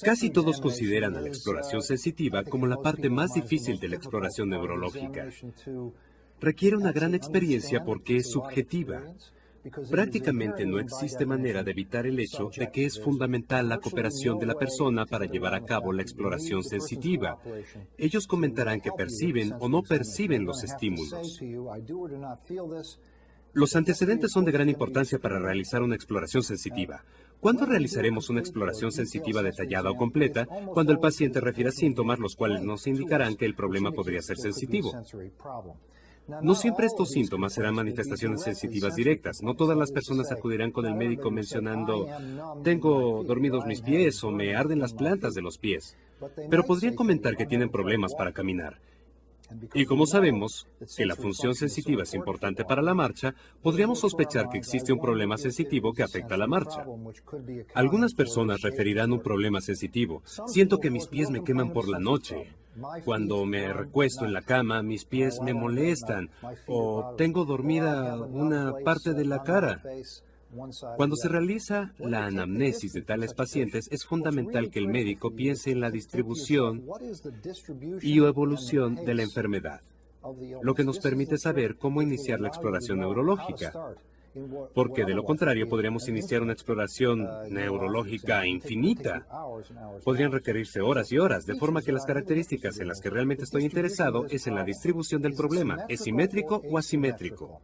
Casi todos consideran a la exploración sensitiva como la parte más difícil de la exploración neurológica. Requiere una gran experiencia porque es subjetiva. Prácticamente no existe manera de evitar el hecho de que es fundamental la cooperación de la persona para llevar a cabo la exploración sensitiva. Ellos comentarán que perciben o no perciben los estímulos. Los antecedentes son de gran importancia para realizar una exploración sensitiva. ¿Cuándo realizaremos una exploración sensitiva detallada o completa? Cuando el paciente refiera síntomas los cuales nos indicarán que el problema podría ser sensitivo. No siempre estos síntomas serán manifestaciones sensitivas directas. No todas las personas acudirán con el médico mencionando, tengo dormidos mis pies o me arden las plantas de los pies. Pero podrían comentar que tienen problemas para caminar. Y como sabemos que la función sensitiva es importante para la marcha, podríamos sospechar que existe un problema sensitivo que afecta a la marcha. Algunas personas referirán un problema sensitivo. Siento que mis pies me queman por la noche. Cuando me recuesto en la cama, mis pies me molestan. O tengo dormida una parte de la cara. Cuando se realiza la anamnesis de tales pacientes, es fundamental que el médico piense en la distribución y evolución de la enfermedad, lo que nos permite saber cómo iniciar la exploración neurológica, porque de lo contrario podríamos iniciar una exploración neurológica infinita. Podrían requerirse horas y horas, de forma que las características en las que realmente estoy interesado es en la distribución del problema, ¿es simétrico o asimétrico?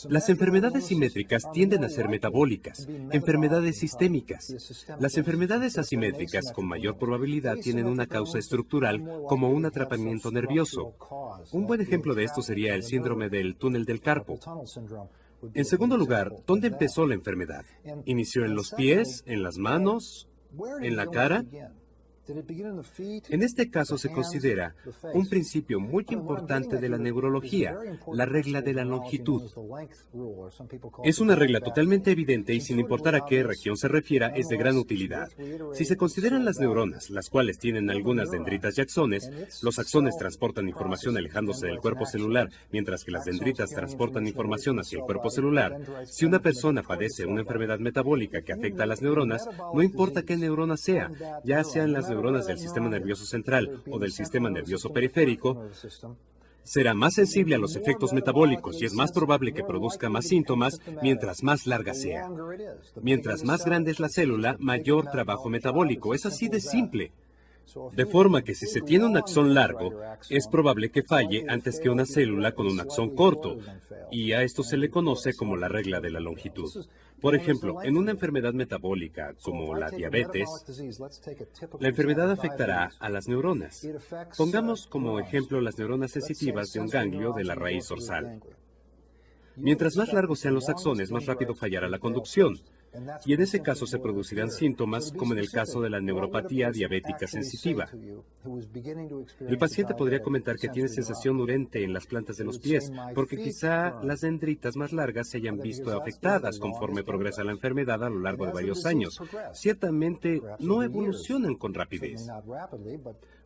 Las enfermedades simétricas tienden a ser metabólicas, enfermedades sistémicas. Las enfermedades asimétricas con mayor probabilidad tienen una causa estructural como un atrapamiento nervioso. Un buen ejemplo de esto sería el síndrome del túnel del carpo. En segundo lugar, ¿dónde empezó la enfermedad? ¿Inició en los pies, en las manos, en la cara? En este caso se considera un principio muy importante de la neurología, la regla de la longitud. Es una regla totalmente evidente y sin importar a qué región se refiera, es de gran utilidad. Si se consideran las neuronas, las cuales tienen algunas dendritas y axones, los axones transportan información alejándose del cuerpo celular, mientras que las dendritas transportan información hacia el cuerpo celular. Si una persona padece una enfermedad metabólica que afecta a las neuronas, no importa qué neurona sea, ya sean las neuronas del sistema nervioso central o del sistema nervioso periférico, será más sensible a los efectos metabólicos y es más probable que produzca más síntomas mientras más larga sea. Mientras más grande es la célula, mayor trabajo metabólico. Es así de simple. De forma que si se tiene un axón largo, es probable que falle antes que una célula con un axón corto, y a esto se le conoce como la regla de la longitud. Por ejemplo, en una enfermedad metabólica como la diabetes, la enfermedad afectará a las neuronas. Pongamos como ejemplo las neuronas sensitivas de un ganglio de la raíz dorsal. Mientras más largos sean los axones, más rápido fallará la conducción. Y en ese caso se producirán síntomas como en el caso de la neuropatía diabética sensitiva. El paciente podría comentar que tiene sensación urente en las plantas de los pies, porque quizá las dendritas más largas se hayan visto afectadas conforme progresa la enfermedad a lo largo de varios años. Ciertamente no evolucionan con rapidez.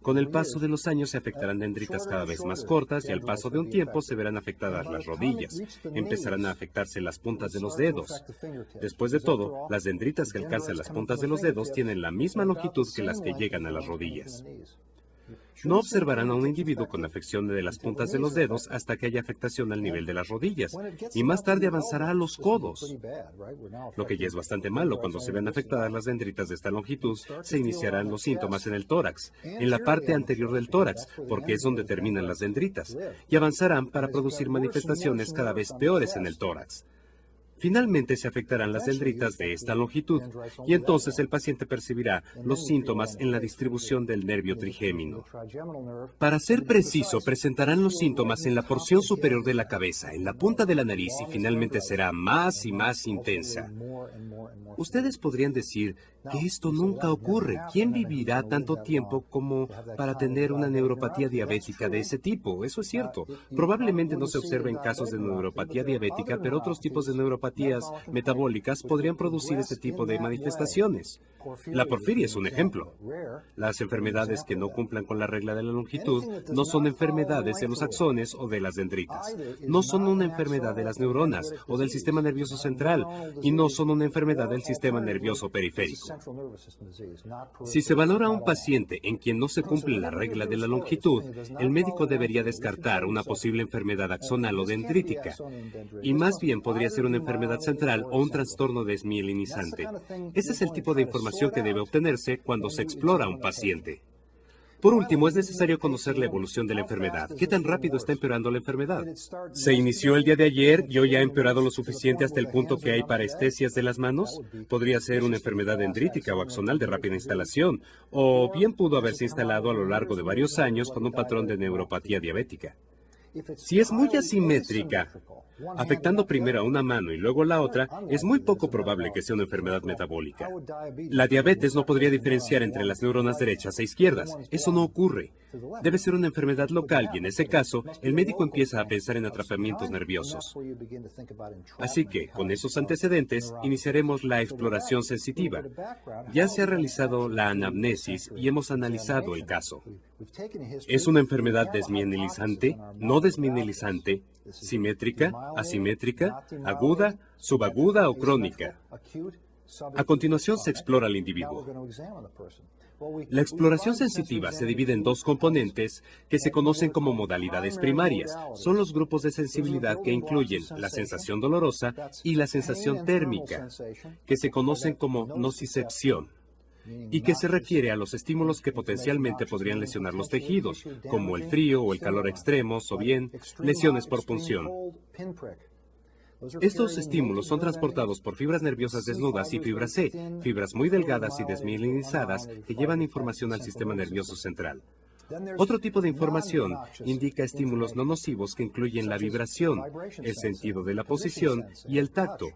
Con el paso de los años se afectarán dendritas cada vez más cortas y al paso de un tiempo se verán afectadas las rodillas. Empezarán a afectarse las puntas de los dedos. Después de todo, las dendritas que alcanzan las puntas de los dedos tienen la misma longitud que las que llegan a las rodillas. No observarán a un individuo con afección de las puntas de los dedos hasta que haya afectación al nivel de las rodillas, y más tarde avanzará a los codos. Lo que ya es bastante malo, cuando se ven afectadas las dendritas de esta longitud, se iniciarán los síntomas en el tórax, en la parte anterior del tórax, porque es donde terminan las dendritas, y avanzarán para producir manifestaciones cada vez peores en el tórax. Finalmente se afectarán las dendritas de esta longitud y entonces el paciente percibirá los síntomas en la distribución del nervio trigémino. Para ser preciso, presentarán los síntomas en la porción superior de la cabeza, en la punta de la nariz y finalmente será más y más intensa. Ustedes podrían decir que esto nunca ocurre. ¿Quién vivirá tanto tiempo como para tener una neuropatía diabética de ese tipo? Eso es cierto. Probablemente no se observen casos de neuropatía diabética, pero otros tipos de neuropatía neuropatías metabólicas podrían producir este tipo de manifestaciones. La porfiria es un ejemplo. Las enfermedades que no cumplan con la regla de la longitud no son enfermedades de los axones o de las dendritas. No son una enfermedad de las neuronas o del sistema nervioso central y no son una enfermedad del sistema nervioso periférico. Si se valora a un paciente en quien no se cumple la regla de la longitud, el médico debería descartar una posible enfermedad axonal o dendrítica, y más bien podría ser una enfermedad central o un trastorno desmielinizante. Ese es el tipo de información que debe obtenerse cuando se explora a un paciente. Por último, es necesario conocer la evolución de la enfermedad. ¿Qué tan rápido está empeorando la enfermedad? ¿Se inició el día de ayer y hoy ha empeorado lo suficiente hasta el punto que hay parestesias de las manos? Podría ser una enfermedad dendrítica o axonal de rápida instalación, o bien pudo haberse instalado a lo largo de varios años con un patrón de neuropatía diabética. Si es muy asimétrica, afectando primero a una mano y luego la otra, es muy poco probable que sea una enfermedad metabólica. La diabetes no podría diferenciar entre las neuronas derechas e izquierdas. Eso no ocurre. Debe ser una enfermedad local y en ese caso, el médico empieza a pensar en atrapamientos nerviosos. Así que, con esos antecedentes, iniciaremos la exploración sensitiva. Ya se ha realizado la anamnesis y hemos analizado el caso. ¿Es una enfermedad desmielizante, no desmielizante, simétrica, asimétrica, aguda, subaguda o crónica? A continuación se explora al individuo. La exploración sensitiva se divide en dos componentes que se conocen como modalidades primarias. Son los grupos de sensibilidad que incluyen la sensación dolorosa y la sensación térmica, que se conocen como nocicepción, y que se refiere a los estímulos que potencialmente podrían lesionar los tejidos, como el frío o el calor extremos, o bien lesiones por punción. Estos estímulos son transportados por fibras nerviosas desnudas y fibra C, fibras muy delgadas y desmielinizadas que llevan información al sistema nervioso central. Otro tipo de información indica estímulos no nocivos que incluyen la vibración, el sentido de la posición y el tacto,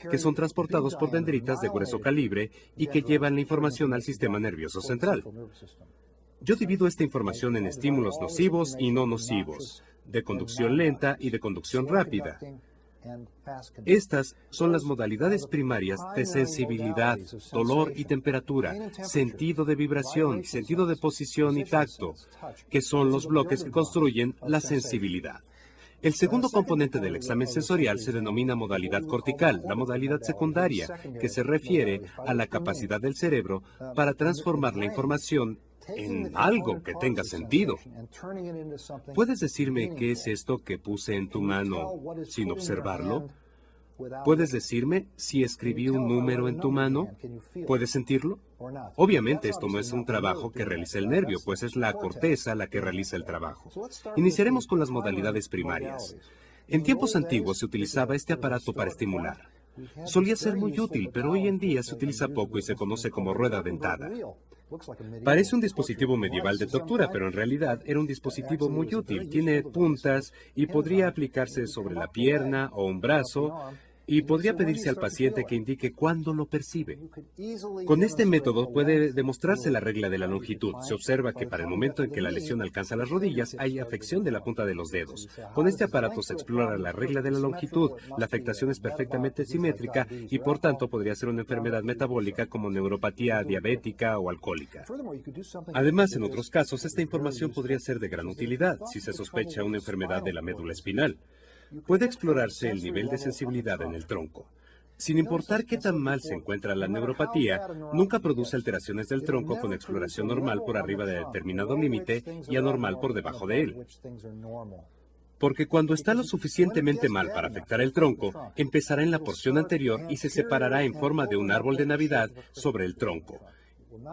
que son transportados por dendritas de grueso calibre y que llevan la información al sistema nervioso central. Yo divido esta información en estímulos nocivos y no nocivos, de conducción lenta y de conducción rápida. Estas son las modalidades primarias de sensibilidad, dolor y temperatura, sentido de vibración, sentido de posición y tacto, que son los bloques que construyen la sensibilidad. El segundo componente del examen sensorial se denomina modalidad cortical, la modalidad secundaria, que se refiere a la capacidad del cerebro para transformar la información en algo que tenga sentido. ¿Puedes decirme qué es esto que puse en tu mano sin observarlo? ¿Puedes decirme si escribí un número en tu mano? ¿Puedes sentirlo? Obviamente esto no es un trabajo que realiza el nervio, pues es la corteza la que realiza el trabajo. Iniciaremos con las modalidades primarias. En tiempos antiguos se utilizaba este aparato para estimular. Solía ser muy útil, pero hoy en día se utiliza poco y se conoce como rueda dentada. Parece un dispositivo medieval de tortura, pero en realidad era un dispositivo muy útil. Tiene puntas y podría aplicarse sobre la pierna o un brazo y podría pedirse al paciente que indique cuándo lo percibe. Con este método puede demostrarse la regla de la longitud. Se observa que para el momento en que la lesión alcanza las rodillas hay afección de la punta de los dedos. Con este aparato se explora la regla de la longitud. La afectación es perfectamente simétrica y por tanto podría ser una enfermedad metabólica como neuropatía diabética o alcohólica. Además, en otros casos, esta información podría ser de gran utilidad si se sospecha una enfermedad de la médula espinal. Puede explorarse el nivel de sensibilidad en el tronco. Sin importar qué tan mal se encuentra la neuropatía, nunca produce alteraciones del tronco con exploración normal por arriba de determinado límite y anormal por debajo de él. Porque cuando está lo suficientemente mal para afectar el tronco, empezará en la porción anterior y se separará en forma de un árbol de Navidad sobre el tronco,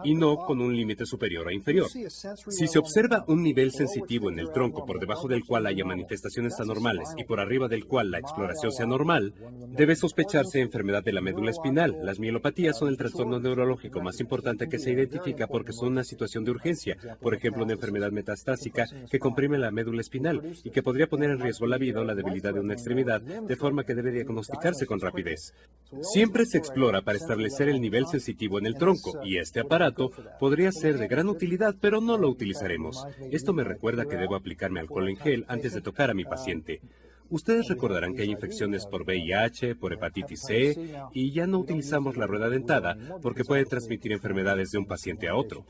y no con un límite superior o inferior. Si se observa un nivel sensitivo en el tronco por debajo del cual haya manifestaciones anormales y por arriba del cual la exploración sea normal, debe sospecharse enfermedad de la médula espinal. Las mielopatías son el trastorno neurológico más importante que se identifica porque son una situación de urgencia, por ejemplo, una enfermedad metastásica que comprime la médula espinal y que podría poner en riesgo la vida o la debilidad de una extremidad, de forma que debe diagnosticarse con rapidez. Siempre se explora para establecer el nivel sensitivo en el tronco, y este aparato podría ser de gran utilidad, pero no lo utilizaremos. Esto me recuerda que debo aplicarme alcohol en gel antes de tocar a mi paciente. Ustedes recordarán que hay infecciones por VIH, por hepatitis C, y ya no utilizamos la rueda dentada porque puede transmitir enfermedades de un paciente a otro.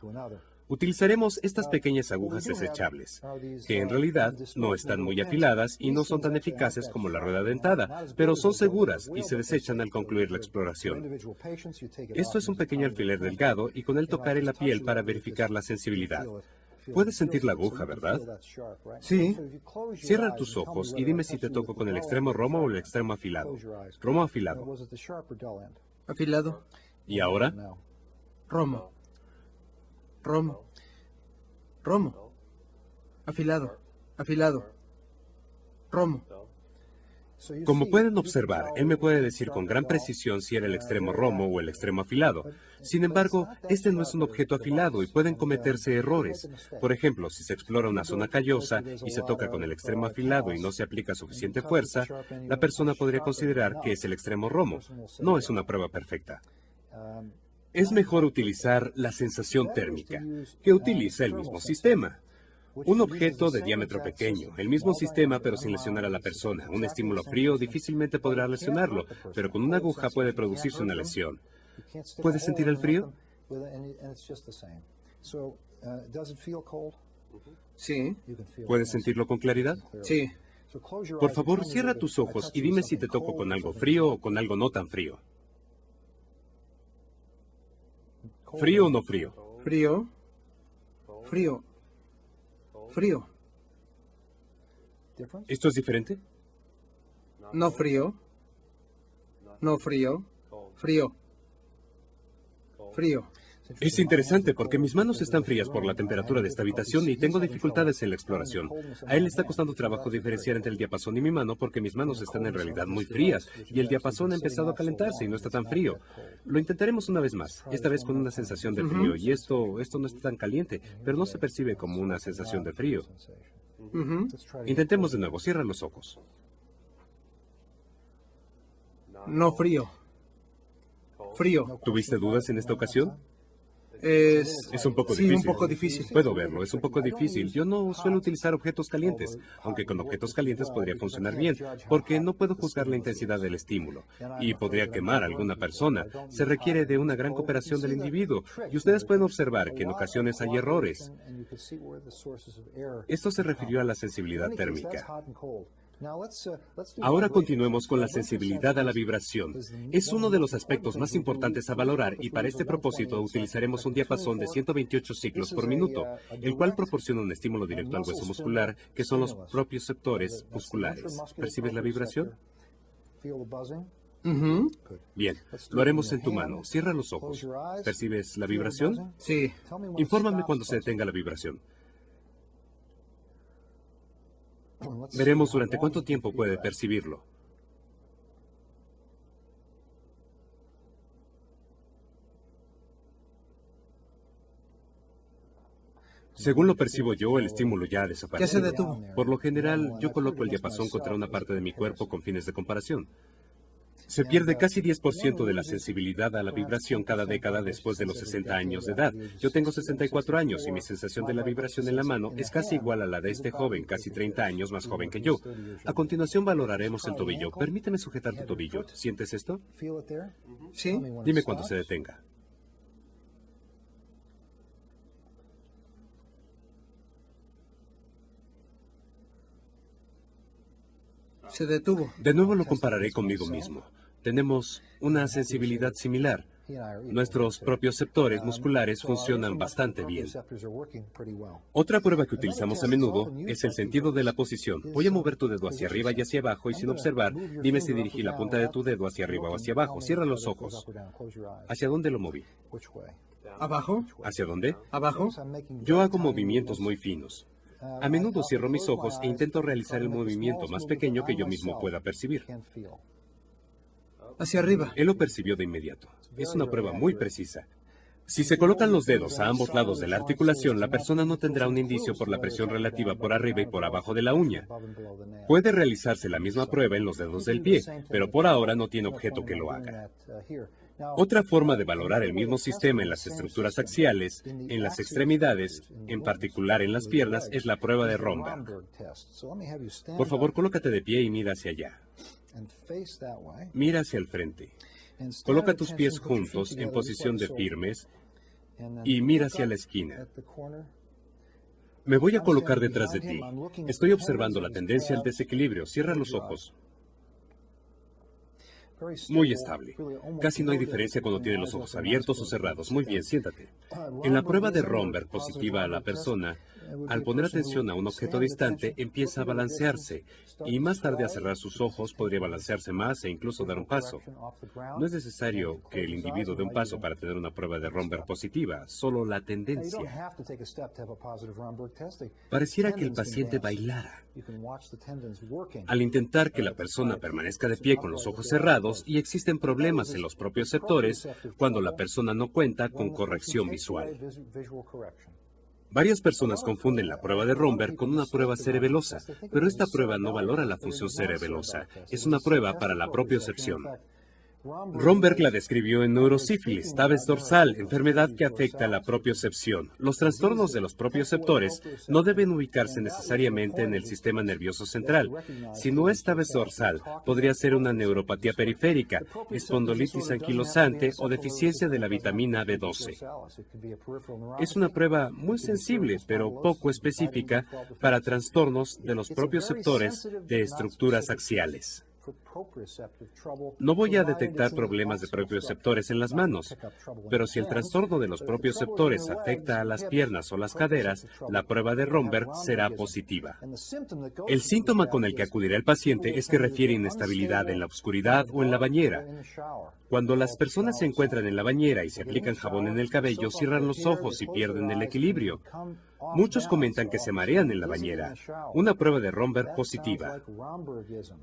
Utilizaremos estas pequeñas agujas desechables, que en realidad no están muy afiladas y no son tan eficaces como la rueda dentada, pero son seguras y se desechan al concluir la exploración. Esto es un pequeño alfiler delgado y con él tocaré la piel para verificar la sensibilidad. Puedes sentir la aguja, ¿verdad? Sí. Cierra tus ojos y dime si te toco con el extremo romo o el extremo afilado. Romo afilado. Afilado. ¿Y ahora? Romo. Romo. Romo. Afilado. Afilado. Romo. Como pueden observar, él me puede decir con gran precisión si era el extremo romo o el extremo afilado. Sin embargo, este no es un objeto afilado y pueden cometerse errores. Por ejemplo, si se explora una zona callosa y se toca con el extremo afilado y no se aplica suficiente fuerza, la persona podría considerar que es el extremo romo. No es una prueba perfecta. Es mejor utilizar la sensación térmica, que utiliza el mismo sistema. Un objeto de diámetro pequeño, el mismo sistema pero sin lesionar a la persona. Un estímulo frío difícilmente podrá lesionarlo, pero con una aguja puede producirse una lesión. ¿Puedes sentir el frío? Sí. ¿Puedes sentirlo con claridad? Sí. Por favor, cierra tus ojos y dime si te toco con algo frío o con algo no tan frío. ¿Frío o no frío? Frío. Frío. Frío. ¿Esto es diferente? No frío. No frío. Frío. Frío. Es interesante porque mis manos están frías por la temperatura de esta habitación y tengo dificultades en la exploración. A él le está costando trabajo diferenciar entre el diapasón y mi mano porque mis manos están en realidad muy frías y el diapasón ha empezado a calentarse y no está tan frío. Lo intentaremos una vez más, esta vez con una sensación de frío y esto no está tan caliente, pero no se percibe como una sensación de frío. Intentemos de nuevo, cierra los ojos. No frío. Frío. ¿Tuviste dudas en esta ocasión? Es un poco sí, difícil. un poco difícil. Puedo verlo, es un poco difícil. Yo no suelo utilizar objetos calientes, aunque con objetos calientes podría funcionar bien, porque no puedo juzgar la intensidad del estímulo y podría quemar a alguna persona. Se requiere de una gran cooperación del individuo y ustedes pueden observar que en ocasiones hay errores. Esto se refirió a la sensibilidad térmica. Ahora continuemos con la sensibilidad a la vibración. Es uno de los aspectos más importantes a valorar y para este propósito utilizaremos un diapasón de 128 ciclos por minuto, el cual proporciona un estímulo directo al hueso muscular, que son los propioceptores musculares. ¿Percibes la vibración? Bien, lo haremos en tu mano. Cierra los ojos. ¿Percibes la vibración? Sí. Infórmame cuando se detenga la vibración. Veremos durante cuánto tiempo puede percibirlo. Según lo percibo yo, el estímulo ya ha desaparecido. Ya se detuvo. Por lo general, yo coloco el diapasón contra una parte de mi cuerpo con fines de comparación. Se pierde casi 10% de la sensibilidad a la vibración cada década después de los 60 años de edad. Yo tengo 64 años y mi sensación de la vibración en la mano es casi igual a la de este joven, casi 30 años más joven que yo. A continuación valoraremos el tobillo. Permíteme sujetar tu tobillo. ¿Sientes esto? Sí. Dime cuando se detenga. Se detuvo. De nuevo lo compararé conmigo mismo. Tenemos una sensibilidad similar. Nuestros propioceptores musculares funcionan bastante bien. Otra prueba que utilizamos a menudo es el sentido de la posición. Voy a mover tu dedo hacia arriba y hacia abajo y sin observar, dime si dirigí la punta de tu dedo hacia arriba o hacia abajo. Cierra los ojos. ¿Hacia dónde lo moví? ¿Abajo? ¿Hacia dónde? ¿Abajo? Yo hago movimientos muy finos. A menudo cierro mis ojos e intento realizar el movimiento más pequeño que yo mismo pueda percibir. Hacia arriba. Él lo percibió de inmediato. Es una prueba muy precisa. Si se colocan los dedos a ambos lados de la articulación, la persona no tendrá un indicio por la presión relativa por arriba y por abajo de la uña. Puede realizarse la misma prueba en los dedos del pie, pero por ahora no tiene objeto que lo haga. Otra forma de valorar el mismo sistema en las estructuras axiales, en las extremidades, en particular en las piernas, es la prueba de Romberg. Por favor, colócate de pie y mira hacia allá. Mira hacia el frente. Coloca tus pies juntos en posición de firmes y mira hacia la esquina. Me voy a colocar detrás de ti. Estoy observando la tendencia al desequilibrio. Cierra los ojos. Muy estable. Casi no hay diferencia cuando tiene los ojos abiertos o cerrados. Muy bien, siéntate. En la prueba de Romberg positiva a la persona, al poner atención a un objeto distante, empieza a balancearse y más tarde a cerrar sus ojos podría balancearse más e incluso dar un paso. No es necesario que el individuo dé un paso para tener una prueba de Romberg positiva, solo la tendencia. Pareciera que el paciente bailara al intentar que la persona permanezca de pie con los ojos cerrados, y existen problemas en los propioceptores cuando la persona no cuenta con corrección visual. Varias personas confunden la prueba de Romberg con una prueba cerebelosa, pero esta prueba no valora la función cerebelosa, es una prueba para la propiocepción. Romberg la describió en neurosífilis, tabes dorsal, enfermedad que afecta a la propiocepción. Los trastornos de los propioceptores no deben ubicarse necesariamente en el sistema nervioso central. Si no es tabes dorsal, podría ser una neuropatía periférica, espondilitis anquilosante o deficiencia de la vitamina B12. Es una prueba muy sensible, pero poco específica para trastornos de los propioceptores de estructuras axiales. No voy a detectar problemas de propioceptores en las manos, pero si el trastorno de los propioceptores afecta a las piernas o las caderas, la prueba de Romberg será positiva. El síntoma con el que acudirá el paciente es que refiere inestabilidad en la oscuridad o en la bañera. Cuando las personas se encuentran en la bañera y se aplican jabón en el cabello, cierran los ojos y pierden el equilibrio. Muchos comentan que se marean en la bañera. Una prueba de Romberg positiva.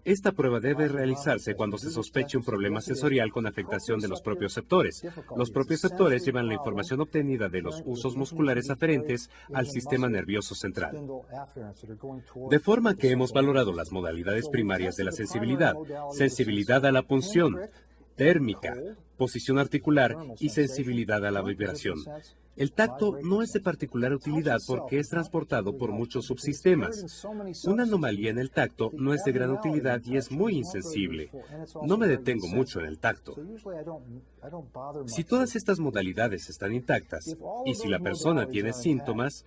Esta prueba debe realizarse cuando se sospeche un problema sensorial con afectación de los propioceptores. Los propioceptores llevan la información obtenida de los usos musculares aferentes al sistema nervioso central. De forma que hemos valorado las modalidades primarias de la sensibilidad: sensibilidad a la punción, térmica, posición articular y sensibilidad a la vibración. El tacto no es de particular utilidad porque es transportado por muchos subsistemas. Una anomalía en el tacto no es de gran utilidad y es muy insensible. No me detengo mucho en el tacto. Si todas estas modalidades están intactas y si la persona tiene síntomas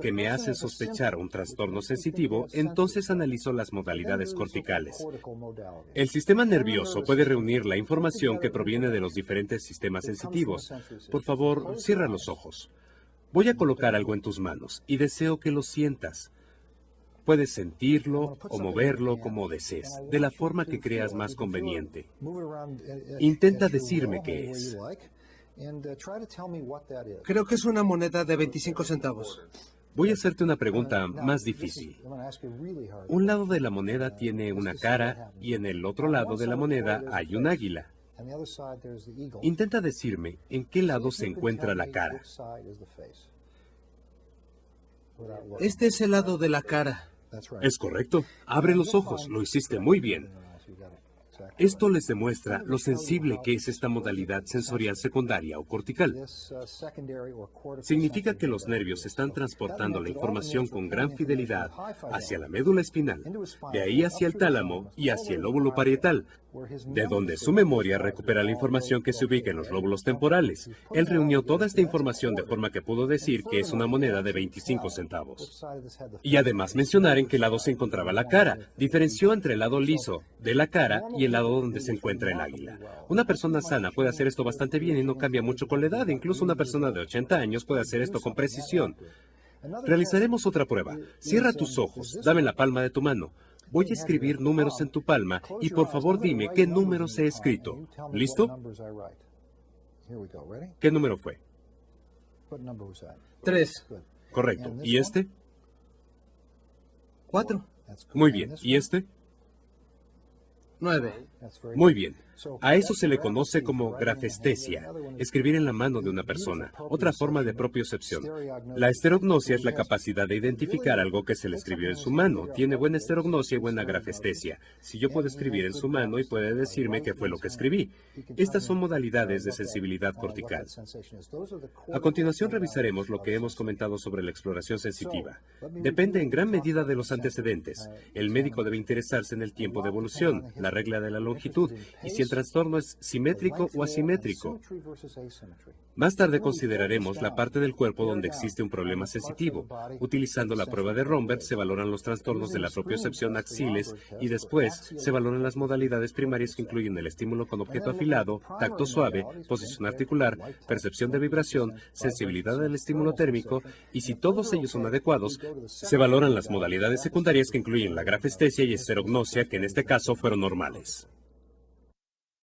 que me hacen sospechar un trastorno sensitivo, entonces analizo las modalidades corticales. El sistema nervioso puede reunir la información que proviene de los diferentes sistemas sensitivos. Por favor, cierra los ojos. Voy a colocar algo en tus manos y deseo que lo sientas. Puedes sentirlo o moverlo como desees, de la forma que creas más conveniente. Intenta decirme qué es. Creo que es una moneda de 25 centavos. Voy a hacerte una pregunta más difícil. Un lado de la moneda tiene una cara y en el otro lado de la moneda hay un águila. Intenta decirme en qué lado se encuentra la cara. Este es el lado de la cara. Es correcto. Abre los ojos. Lo hiciste muy bien. Esto les demuestra lo sensible que es esta modalidad sensorial secundaria o cortical. Significa que los nervios están transportando la información con gran fidelidad hacia la médula espinal, de ahí hacia el tálamo y hacia el lóbulo parietal, de donde su memoria recupera la información que se ubica en los lóbulos temporales. Él reunió toda esta información de forma que pudo decir que es una moneda de 25 centavos. Y además mencionar en qué lado se encontraba la cara. Diferenció entre el lado liso de la cara y el lado donde se encuentra el águila. Una persona sana puede hacer esto bastante bien y no cambia mucho con la edad. Incluso una persona de 80 años puede hacer esto con precisión. Realizaremos otra prueba. Cierra tus ojos. Dame la palma de tu mano. Voy a escribir números en tu palma y por favor dime qué números he escrito. ¿Listo? ¿Qué número fue? 3. Correcto. ¿Y este? 4. Muy bien. ¿Y este? 9. Muy bien. A eso se le conoce como grafestesia, escribir en la mano de una persona, otra forma de propiocepción. La esterognosia es la capacidad de identificar algo que se le escribió en su mano. Tiene buena esterognosia y buena grafestesia. Si yo puedo escribir en su mano y puede decirme qué fue lo que escribí. Estas son modalidades de sensibilidad cortical. A continuación revisaremos lo que hemos comentado sobre la exploración sensitiva. Depende en gran medida de los antecedentes. El médico debe interesarse en el tiempo de evolución, la regla de la longitud y si el trastorno es simétrico o asimétrico. Más tarde consideraremos la parte del cuerpo donde existe un problema sensitivo. Utilizando la prueba de Romberg se valoran los trastornos de la propiocepción axiles y después se valoran las modalidades primarias que incluyen el estímulo con objeto afilado, tacto suave, posición articular, percepción de vibración, sensibilidad al estímulo térmico y si todos ellos son adecuados, se valoran las modalidades secundarias que incluyen la grafestesia y esterognosia que en este caso fueron normales.